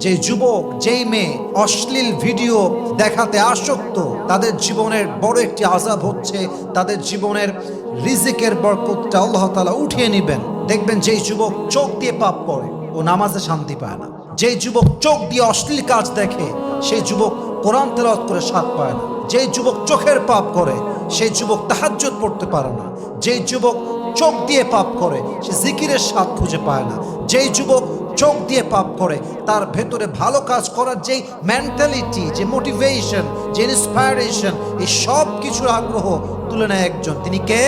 যে যুবক যেই মেয়ে অশ্লীল ভিডিও দেখাতে আসক্ত, তাদের জীবনের বড় একটি আযাব হচ্ছে তাদের জীবনের রিজিকের বরকতটা আল্লাহ তাআলা উঠিয়ে নেবেন। দেখবেন যেই যুবক চোখ দিয়ে পাপ করে ও নামাজে শান্তি পায় না। যেই যুবক চোখ দিয়ে অশ্লীল কাজ দেখে সেই যুবক কোরআন তেলাওয়াত করে স্বাদ পায় না। যেই যুবক চোখের পাপ করে সেই যুবক তাহাজ্জুদ পড়তে পারে না। যেই যুবক চোখ দিয়ে পাপ করে সে জিকিরের স্বাদ খুঁজে পায় না। যেই যুবক চোখ দিয়ে পাপ করে তার ভেতরে ভালো কাজ করার যেই মেন্টালিটি, যে মোটিভেশন, যে ইন্সপায়ারেশন, এই সব কিছুর আগ্রহ তুলে নেয় একজন। তিনি কে?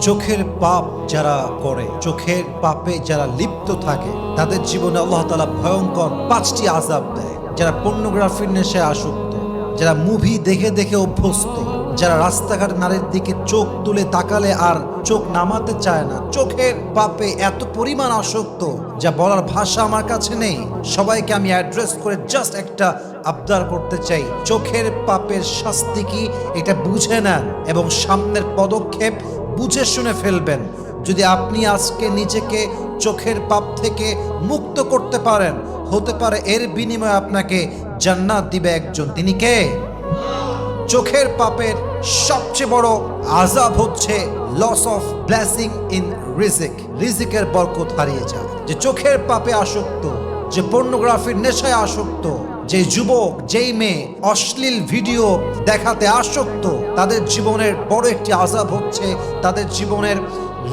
চোখের পাপ যারা করে, চোখের পাপে যারা লিপ্ত থাকে, তাদের জীবনে আল্লাহ তাআলা ভয়ঙ্কর 5টি আযাব দেয়। যারা পর্নোগ্রাফির নেশায় আসক্ত, যারা মুভি দেখে দেখে অভ্যস্ত, যারা রাস্তাঘাট নারীর দিকে চোখ তুলে তাকালে আর চোখ নামাতে চায় না, চোখের পাপে এত পরিমাণ আসক্ত যা বলার ভাষা আমার কাছে নেই। সবাইকে আমি অ্যাড্রেস করে জাস্ট একটা আবদার করতে চাই, চোখের পাপের শাস্তি কি এটা বুঝে নেন এবং সামনের পদক্ষেপ বুঝে শুনে ফেলবেন। যদি আপনি আজকে নিজেকে চোখের পাপ থেকে মুক্ত করতে পারেন, হতে পারে এর বিনিময়ে আপনাকে জান্নাত দিবে একজন। তিনি কে? চোখের পাপের সবচেয়ে বড় আযাব হচ্ছে লস অফ ব্লেসিং ইন রিজিক, রিজিকের বরকত হারিয়ে যায়। যে চোখের পাপে আসক্ত, যে পর্নোগ্রাফির নেশায় আসক্ত, যে যুবক যেই মেয়ে অশ্লীল ভিডিও দেখাতে আসক্ত, তাদের জীবনের বড় একটি আযাব হচ্ছে তাদের জীবনের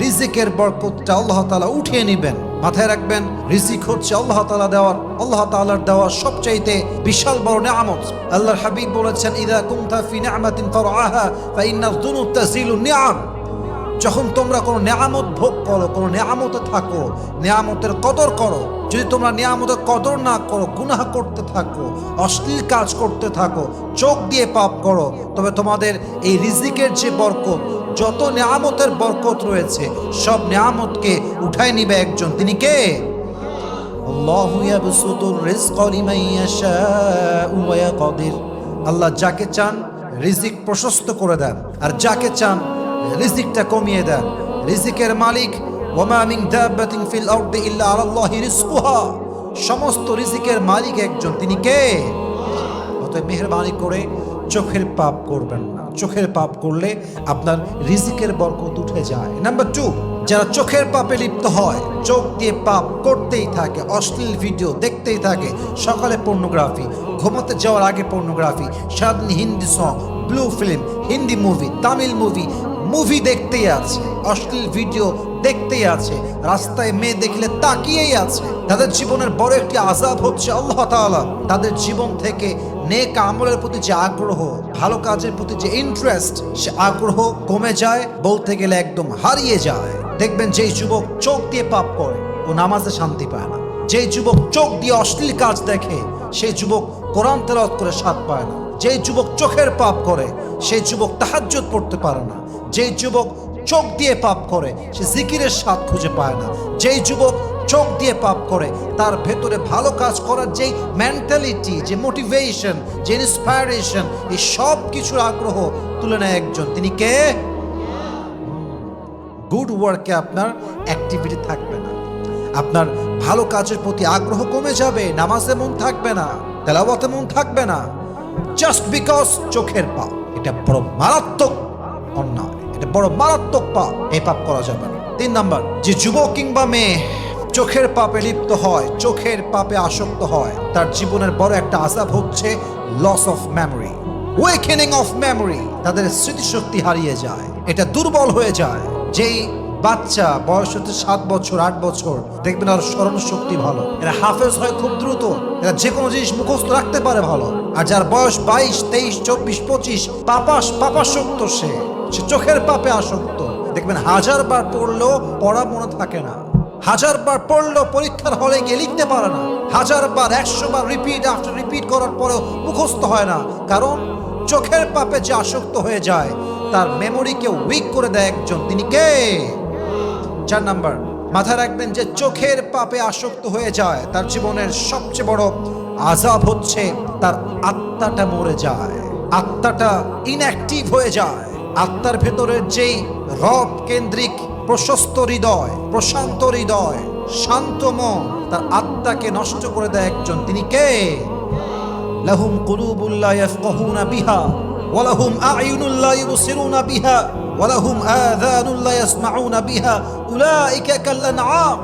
রিজিকের বরকতটা আল্লাহ তাআলা উঠিয়ে নেবেন। মাথায় রাখবেন, রিজিক হচ্ছে আল্লাহ তাআলার দেওয়া সবচাইতে বিশাল বড় নিয়ামত। আল্লাহর হাবিব বলেছেন, ইযা কুনতা ফি নি'মাতিন ফারআহা ফাইন্নায যুনুব তাযিলুন নি'আম। যখন তোমরা কোনো নিয়ামত ভোগ করো, কোনো নিয়ামতে থাকো, নিয়ামতের কদর করো। যদি তোমরা নিয়ামতের কদর না করো, গুনাহ করতে থাকো, অশ্লীল কাজ করতে থাকো, চোখ দিয়ে পাপ করো, তবে তোমাদের এই রিজিকের যে বরকত, যত নিয়ামতের বরকত রয়েছে সব নিয়ামতকে উঠায় নিবে একজন। তিনি কে? আল্লাহু ইয়াবসুতুর রিজকা লিমান ইয়াশাউ ওয়া ইয়াকদির। আল্লাহ যাকে চান রিজিক প্রশস্ত করে দেন, আর যাকে চান রিজিকটা কমিয়ে দেন। রিজিকের মালিক, ওয়ামা মিন দাব্বাতিন ফিল আরদি ইল্লা আলাল্লাহি রিজকুহা। সমস্ত রিজিকের মালিক একজন। তিনি কে? অতএব মেহেরবানি করে চোখের পাপ করবেন না। চোখের পাপ করলে আপনার রিজিকের বরকত উঠে যায়। নাম্বার 2, যারা চোখের পাপে লিপ্ত হয়, চোখ দিয়ে পাপ করতেই থাকে, অশ্লীল ভিডিও দেখতেই থাকে, সকালে পর্নোগ্রাফি, ঘুমাতে যাওয়ার আগে পর্নোগ্রাফি, সারাদিন Hindi song, blue film, Hindi movie, Tamil movie দেখতেই আছে, অশ্লীল ভিডিও দেখতেই আছে, রাস্তায় মেয়ে দেখলে তাকিয়েই আছে। তাদের জীবনের বড় একটি আযাব হচ্ছে আল্লাহ তাআলা তাদের জীবন থেকে নেক আমলের প্রতি যে আগ্রহ, ভালো কাজের প্রতি যে ইন্টারেস্ট, সে আগ্রহ কমে যায়, বলতে গেলে একদম হারিয়ে যায়। দেখবেন যেই যুবক চোখ দিয়ে পাপ করে ও নামাজে শান্তি পায় না। যেই যুবক চোখ দিয়ে অশ্লীল কাজ দেখে সেই যুবক কোরআন তেলাওয়াত করে স্বাদ পায় না। যেই যুবক চোখের পাপ করে সেই যুবক তাহাজ্জুদ পড়তে পারে না। যেই যুবক চোখ দিয়ে পাপ করে সে জিকিরের স্বাদ খুঁজে পায় না। যেই যুবক চোখ দিয়ে পাপ করে তার ভেতরে ভালো কাজ করার যেই মেন্টালিটি, যে মোটিভেশন, যে ইন্সপায়ারেশন, এই সব কিছুর আগ্রহ তুলে নেয় একজন। তিনি কে? গুড ওয়ার্কে আপনার অ্যাক্টিভিটি থাকবে না, আপনার ভালো কাজের প্রতি আগ্রহ কমে যাবে, নামাজে মন থাকবে না, তেলাওয়াতে মন থাকবে না, জাস্ট বিকজ চোখের পাপ। এটা বড় মারাত্মক অন্যায়, এটা বড় মারাত্মক পাপ। এই পাপ করা যাবে না। 3 নাম্বার, যে যুবক কিংবা মেয়ে চোখের পাপে লিপ্ত হয়, চোখের পাপে আসক্ত হয়, তার জীবনের বড় একটা আযাব হচ্ছে loss of memory, awakening of memory. তাদের স্মৃতিশক্তি হারিয়ে যায়, এটা দুর্বল হয়ে যায়। যেই বাচ্চা বয়স হচ্ছে 7 বছর 8 বছর, দেখবেন আর স্মরণ শক্তি ভালো, এরা হাফেজ হয় খুব দ্রুত, এরা যে কোনো জিনিস মুখস্থ রাখতে পারে ভালো। আর যার বয়স 22, 23, 24, 25, পাপাসক্ত, সে চোখের পাপে আসক্ত। দেখবেন 1000 বার পড়লেও পড়া মনে থাকে না, 1000 বার পড়লেও পরীক্ষার হলে গিয়ে লিখতে পারে না, 1000 বার 100 বার রিপিট আফটার রিপিট করার পরেও মুখস্থ হয় না। কারণ চোখের পাপে যে আসক্ত হয়ে যায় তার মেমোরিকে উইক করে দেয় একজন। তিনি কে? 4 নাম্বার, মাথায় রাখবেন, যে চোখের পাপে আসক্ত হয়ে যায় তার জীবনের সবচেয়ে বড় আযাব হচ্ছে তার আত্মাটা মরে যায়, আত্মাটা ইনঅ্যাক্টিভ হয়ে যায়। আত্মার ভেতরের যেই রব কেন্দ্রিক প্রশস্ত হৃদয়, প্রশান্ত হৃদয়, শান্ত মন তার আত্মাকে নষ্ট করে দেয় একজন, তিনি কে? লাহুম কুলুবুল লা ইয়াফকাহুনা বিহা ওয়া লাহুম আ'য়ুনুল লা ইউবসিরুনা বিহা ওয়া লাহুম আযানুল লা ইয়াসমাউনা বিহা উলাইকা কাল আনআম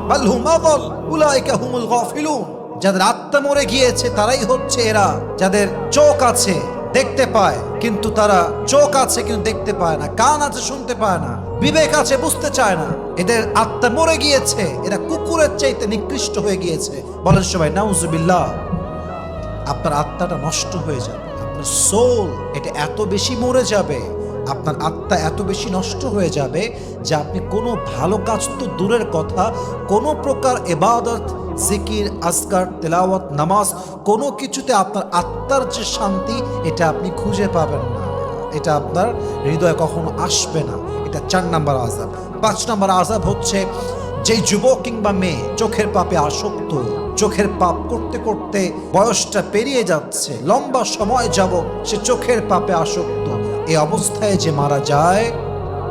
বাল হুম আযাল উলাইকা হুমুল গাফিলুন। যাদের আত্মা মরে গিয়েছে তারাই হচ্ছে এরা, যাদের চোখ আছে দেখতে পায় কিন্তু তারা, চোখ আছে কিন্তু দেখতে পায় না, কান আছে শুনতে পায় না, বিবেক আছে বুঝতে চায় না। এদের আত্মা মরে গিয়েছে, এরা কুকুরের চাইতে নিকৃষ্ট হয়ে গিয়েছে। বলেন সবাই নাউজুবিল্লাহ। আপনার আত্মাটা নষ্ট হয়ে যাবে, আপনার সোল এটা এত বেশি মরে যাবে, আপনার আত্মা এত বেশি নষ্ট হয়ে যাবে যে আপনি কোনো ভালো কাজ তো দূরের কথা, কোনো প্রকার ইবাদত, জিকির, আজকার, তেলাওয়াত, নামাজ কোনো কিছুতে আপনার আত্মার যে শান্তি এটা আপনি খুঁজে পাবেন না, এটা আপনার হৃদয়ে কখনো আসবে না। এটা 4 নম্বর আযাব। 5 নম্বর আযাব হচ্ছে যেই যুবক কিংবা মেয়ে চোখের পাপে আসক্ত, চোখের পাপ করতে করতে বয়সটা পেরিয়ে যাচ্ছে, লম্বা সময় যাবত সে চোখের পাপে আসক্ত, এই অবস্থায় যে মারা যায়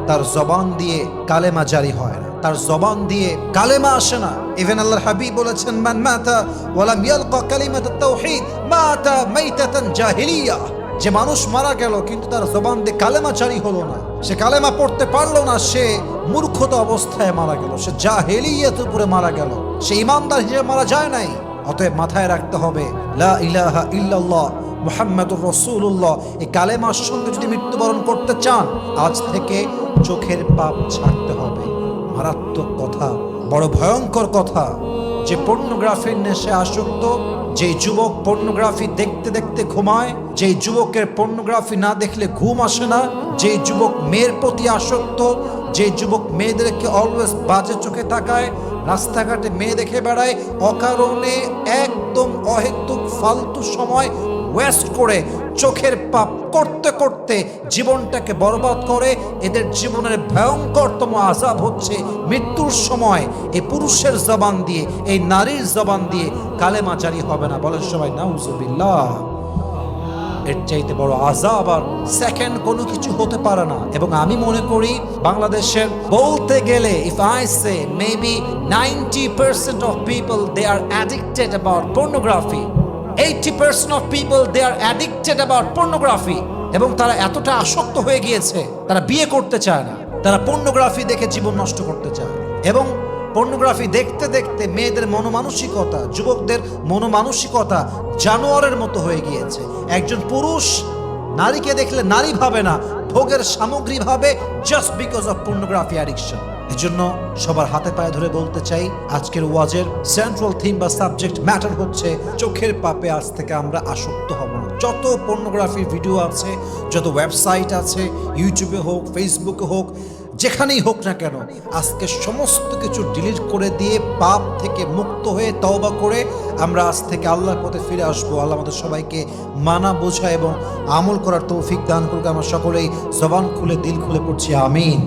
তার জবান দিয়ে কালেমা জারি হয় না, তার জবান দিয়ে কালেমা আসে না। ইভেন আল্লাহর হাবিব বলেছেন মান মাতা ওয়া লাম ইয়ালকা কালিমাতাত তাওহীদ মাতা মাইতাতান জাহিলিয়া। যে মানুষ মারা গেল কিন্তু তার জবান দিয়ে কালেমা জারি হলো না, সে কালেমা পড়তে পারলো না, সে মূর্খতা অবস্থায় মারা গেল, সে জাহেলিয়াত উপরে মারা গেল, সে ইমানদার হিসেবে মারা যায় নাই। অতএব মাথায় রাখতে হবে লা ইলাহা ইল্লাল্লাহ মুহাম্মাদুর রাসূলুল্লাহ, এই কালেমার সঙ্গে যদি মৃত্যুবরণ করতে চান আজ থেকে চোখের পাপ ছাড়তে হবে। মারাত্মক কথা, বড় ভয়ঙ্কর কথা। যে পর্নোগ্রাফির নেশে আসক্ত, যে যুবক পর্নোগ্রাফি দেখতে দেখতে ঘুমায়, যে যুবকের পর্নোগ্রাফি না দেখলে ঘুম আসে না, যে যুবক মেয়ের প্রতি আসক্ত, যে যুবক মেয়েদেরকে অলওয়েজ বাজে চোখে তাকায়, রাস্তাঘাটে মেয়ে দেখে বেড়ায়, অকারণে একদম অহেতুক ফালতু সময় ওয়েস্ট করে চোখের পাপ করতে করতে জীবনটাকে বরবাদ করে, এদের জীবনের ভয়ঙ্করতম আযাব হচ্ছে মৃত্যুর সময় এই পুরুষের জবান দিয়ে, এই নারীর জবান দিয়ে কালেমা জারি হবে না। বলেন সবাই নাউজুবিল্লাহ। এর চাইতে বড় আযাব আর সেকেন্ড কোনো কিছু হতে পারে না। এবং আমি মনে করি বাংলাদেশের বলতে গেলে if I say maybe 90% of people they are addicted about pornography, 80% of people they are addicted about pornography, এবং তারা এতটা আসক্ত হয়ে গিয়েছে তারা বিয়ে করতে চায় না, তারা পর্নোগ্রাফি দেখে জীবন নষ্ট করতে চায়। এবং পর্নোগ্রাফি দেখতে দেখতে মেয়েদের মনোমানসিকতা, যুবকদের মনোমানসিকতা জানোয়ারের মতো হয়ে গিয়েছে। একজন পুরুষ নারীকে দেখলে নারী ভাবে না, ভোগের সামগ্রী ভাবে, just because of pornography addiction. এজন্য সবার হাতে পায়ে ধরে বলতে চাই, আজকের ওয়াজের সেন্ট্রাল থিম বা সাবজেক্ট ম্যাটার হচ্ছে চোখের পাপে আজ থেকে আমরা আসক্ত হব না। যত পর্নোগ্রাফির ভিডিও আছে, যত ওয়েবসাইট আছে, ইউটিউবে হোক, ফেসবুকে হোক, যেখানেই হোক না কেন, আজকে সমস্ত কিছু ডিলিট করে দিয়ে পাপ থেকে মুক্ত হয়ে তওবা করে আমরা আজ থেকে আল্লাহর পথে ফিরে আসবো। আল্লাহ আমাদের সবাইকে মানা, বোঝা এবং আমল করার তৌফিক দান করুক। আমরা সকলেই জবান খুলে দিল খুলে পড়ছি আমিন।